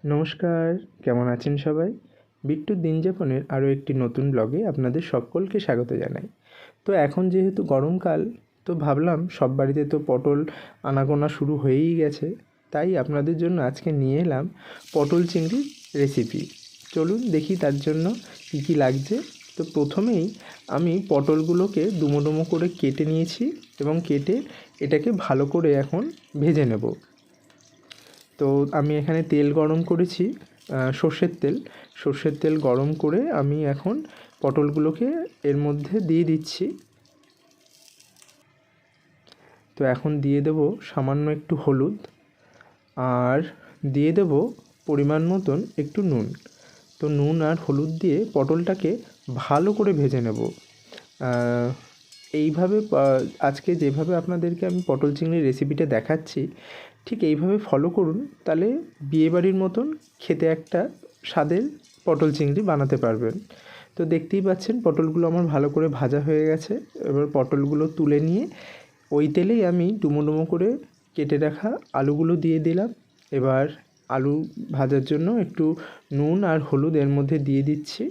নমস্কার, কেমন আছেন সবাই? বিট্টুর দিনযাপনের আরও একটি নতুন ব্লগে আপনাদের সকলকে স্বাগত জানাই। তো এখন যেহেতু গরমকাল, তো ভাবলাম সব বাড়িতে তো পটল আনাগোনা শুরু হয়েই গেছে, তাই আপনাদের জন্য আজকে নিয়ে এলাম পটল চিংড়ির রেসিপি। চলুন দেখি তার জন্য কী কী লাগছে। তো প্রথমেই আমি পটলগুলোকে ডুমো ডুমো করে কেটে নিয়েছি এবং কেটে এটাকে ভালো করে এখন ভেজে নেব। তো আমি এখানে তেল গরম করেছি, সর্ষের তেল গরম করে আমি এখন পটলগুলোকে এর মধ্যে দিয়ে দিচ্ছি। তো এখন দিয়ে দেব সামান্য একটু হলুদ, আর দিয়ে দেব পরিমাণ মতন একটু নুন। তো নুন আর হলুদ দিয়ে পটলটাকে ভালো করে ভেজে নেব। এইভাবে আজকে যেভাবে আপনাদেরকে আমি পটল চিংড়ির রেসিপিটা দেখাচ্ছি, ঠিক এইভাবে ফলো করুন, তাহলে বিয়েবাড়ির মতন খেতে একটা স্বাদের পটল চিংড়ি বানাতে পারবেন। তো দেখতেই পাচ্ছেন পটলগুলো আমার ভালো করে ভাজা হয়ে গেছে। এবার পটলগুলো তুলে নিয়ে ওই তেলেই আমি ডুমো ডুমো করে কেটে রাখা আলুগুলো দিয়ে দিলাম। এবার আলু ভাজার জন্য একটু নুন আর হলুদ এর মধ্যে দিয়ে দিচ্ছি,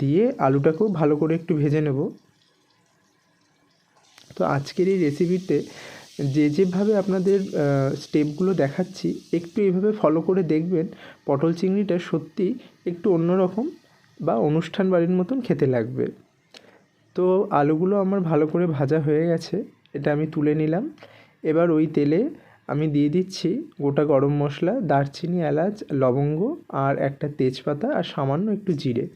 দিয়ে আলুটাকেও ভালো করে একটু ভেজে নেব। তো আজকের এই রেসিপিতে যেভাবে আপনাদের স্টেপগুলো দেখাচ্ছি, একটু এইভাবে ফলো করে দেখবেন, পটল চিংড়িটা সত্যি একটু অন্যরকম বা অনুষ্ঠান বাড়ির মতন খেতে লাগবে। তো আলুগুলো আমার ভালো করে ভাজা হয়ে গেছে, এটা আমি তুলে নিলাম। এবার ওই তেলে আমি দিয়ে দিচ্ছি গোটা গরম মশলা, দারচিনি, এলাচ, লবঙ্গ আর একটা তেজপাতা আর সামান্য একটু জিরে।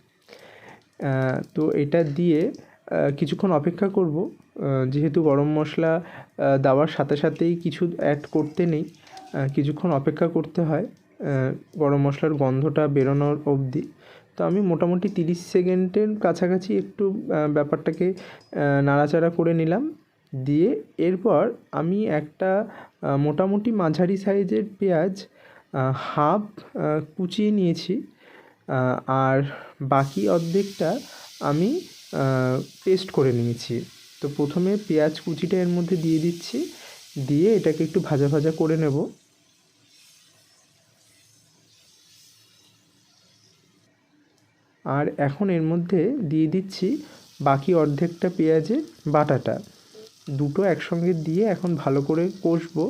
তো এটা দিয়ে কিছুক্ষণ অপেক্ষা করব। যেহেতু গরম মশলা দেওয়ার সাথে সাথেই কিছু অ্যাড করতে নেই, কিছুক্ষণ অপেক্ষা করতে হয় গরম মশলার গন্ধটা বেরোনোর অবধি। তো আমি মোটামুটি 30 সেকেন্ডের কাছাকাছি একটু ব্যাপারটাকে নাড়াচাড়া করে নিলাম। দিয়ে এরপর আমি একটা মোটামুটি মাঝারি সাইজের পেঁয়াজ হাফ কুচিয়ে নিয়েছি, আর বাকি অর্ধেকটা আমি পেস্ট করে নিয়েছি। তো প্রথমে পেঁয়াজ কুচিটা এর মধ্যে দিয়ে দিচ্ছি, দিয়ে এটাকে একটু ভাজা ভাজা করে নেব। আর এখন এর মধ্যে দিয়ে দিচ্ছি বাকি অর্ধেকটা পেঁয়াজের বাটাটা, দুটো একসঙ্গে দিয়ে এখন ভালো করে কষবো।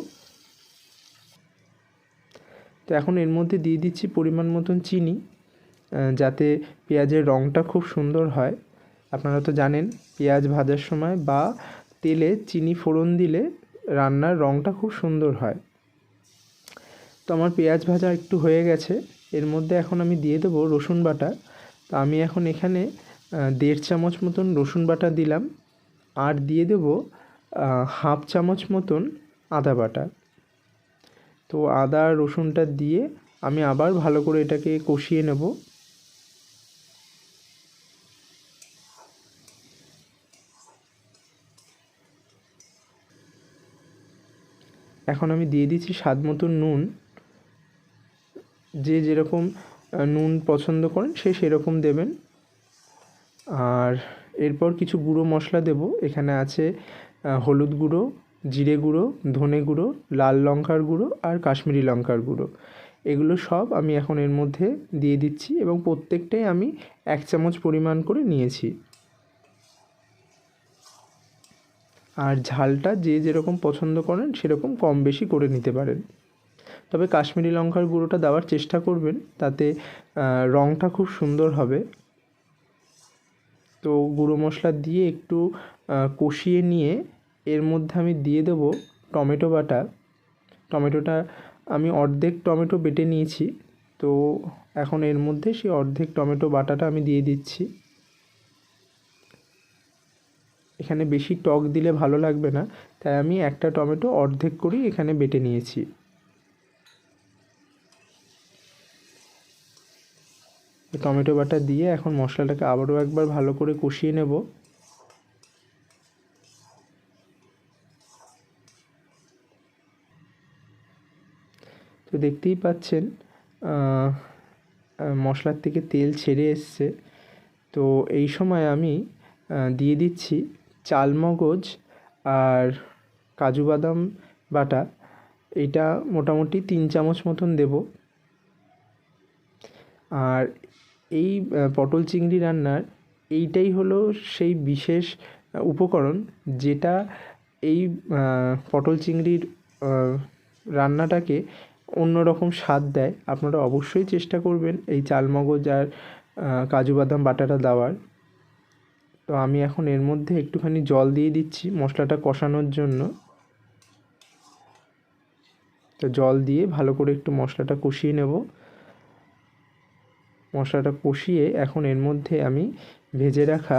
তো এখন এর মধ্যে দিয়ে দিচ্ছি পরিমাণ মতন চিনি, যাতে পেঁয়াজের রঙটা খুব সুন্দর হয়। আপনারা তো জানেন পেঁয়াজ ভাজার সময় বা তেলে চিনি ফোড়ন দিলে রান্নার রঙটা খুব সুন্দর হয়। তো আমার পেঁয়াজ ভাজা একটু হয়ে গেছে, এর মধ্যে এখন আমি দিয়ে দেবো রসুন বাটা। তো আমি এখন এখানে 1.5 চামচ মতন রসুন বাটা দিলাম, আর দিয়ে দেবো হাফ চামচ মতন আদা বাটা। তো আদা আর রসুনটা দিয়ে আমি আবার ভালো করে এটাকে কষিয়ে নেব। এখন আমি দিয়ে দিচ্ছি স্বাদ মতো নুন, যে যেরকম নুন পছন্দ করেন সে সেরকম দেবেন। আর এরপর কিছু গুঁড়ো মশলা দেব। এখানে আছে হলুদ গুঁড়ো, জিরে গুঁড়ো, ধনে গুঁড়ো, লাল লঙ্কার গুঁড়ো আর কাশ্মীরি লঙ্কার গুঁড়ো। এগুলো সব আমি এখন এর মধ্যে দিয়ে দিচ্ছি এবং প্রত্যেকটাই আমি 1 চামচ পরিমাণ করে নিয়েছি। আর ঝালটা যে যেরকম পছন্দ করেন সেরকম কম বেশি করে নিতে পারেন। তবে কাশ্মীরি লঙ্কার গুঁড়োটা দেওয়ার চেষ্টা করবেন, তাতে রঙটা খুব সুন্দর হবে। তো গুঁড়ো মশলা দিয়ে একটু কষিয়ে নিয়ে এর মধ্যে আমি দিয়ে দেবো টমেটো বাটা। টমেটোটা আমি অর্ধেক টমেটো বেটে নিয়েছি, তো এখন এর মধ্যে সেই অর্ধেক টমেটো বাটাটা আমি দিয়ে দিচ্ছি। এখানে বেশি টক দিলে ভালো লাগবে না, তাই আমি একটা টমেটো অর্ধেক করেই এখানে বেটে নিয়েছি। টমেটো বাটা দিয়ে এখন মশলাটাকে আবারও একবার ভালো করে কষিয়ে নেব। তো দেখতেই পাচ্ছেন মশলার থেকে তেল ছেড়ে এসছে। তো এই সময় আমি দিয়ে দিচ্ছি চালমগজ আর কাজু বাদাম বাটা। এটা মোটামুটি 3 চামচ মতন দেব। আর এই পটল চিংড়ি রান্নার এইটাই হলো সেই বিশেষ উপকরণ যেটা এই পটল চিংড়ির রান্নাটাকে অন্যরকম স্বাদ দেয়। আপনারা অবশ্যই চেষ্টা করবেন এই চালমগজ আর কাজু বাদাম বাটাটা দেওয়ার। তো আমি এখন এর মধ্যে একটুখানি জল দিয়ে দিচ্ছি মশলাটা কষানোর জন্য। তো জল দিয়ে ভালো করে একটু মশলাটা কষিয়ে নেব। মশলাটা কষিয়ে এখন এর মধ্যে আমি ভেজে রাখা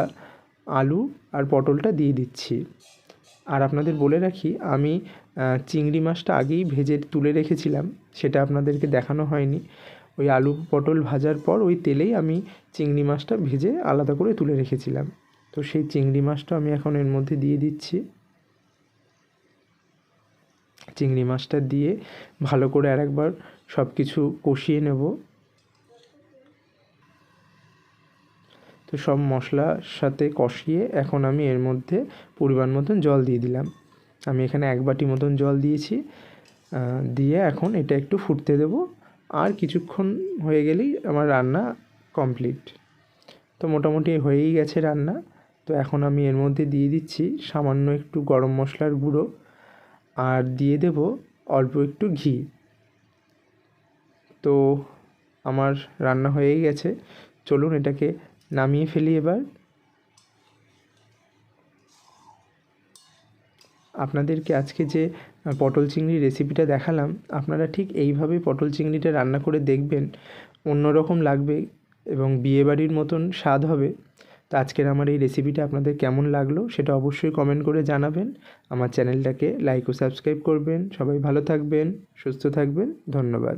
আলু আর পটলটা দিয়ে দিচ্ছি। আর আপনাদের বলে রাখি, আমি চিংড়ি মাছটা আগেই ভেজে তুলে রেখেছিলাম, সেটা আপনাদেরকে দেখানো হয়নি। ওই আলু পটল ভাজার পর ওই তেলেই আমি চিংড়ি মাছটা ভেজে আলাদা করে তুলে রেখেছিলাম। তো সেই চিংড়ি মাছটা আমি এখন এর মধ্যে দিয়ে দিচ্ছি। চিংড়ি মাছটা দিয়ে ভালো করে আরেকবার সব কিছু কষিয়ে নেব। তো সব মশলার সাথে কষিয়ে এখন আমি এর মধ্যে পরিমাণ মতন জল দিয়ে দিলাম। আমি এখানে 1 বাটি মতন জল দিয়েছি। দিয়ে এখন এটা একটু ফুটতে দেব। আর কিছুক্ষণ হয়ে গেলেই আমার রান্না কমপ্লিট। তো মোটামুটি হয়েই গেছে রান্না। তো এখন আমি এর মধ্যে দিয়ে দিচ্ছি সামান্য একটু গরম মশলার গুঁড়ো, আর দিয়ে দেব অল্প একটু ঘি। তো আমার রান্না হয়েই গেছে। চলুন এটাকে নামিয়ে ফেলি এবার। আপনাদেরকে আজকে যে পটল চিংড়ি রেসিপিটা দেখালাম, আপনারা ঠিক এইভাবেই পটল চিংড়িটা রান্না করে দেখবেন। অন্যরকম লাগবে এবং বিয়েবাড়ির মতন স্বাদ হবে। তো আজকের আমার এই রেসিপিটা আপনাদের কেমন লাগলো সেটা অবশ্যই কমেন্ট করে জানাবেন। আমার চ্যানেলটাকে লাইক ও সাবস্ক্রাইব করবেন। সবাই ভালো থাকবেন, সুস্থ থাকবেন। ধন্যবাদ।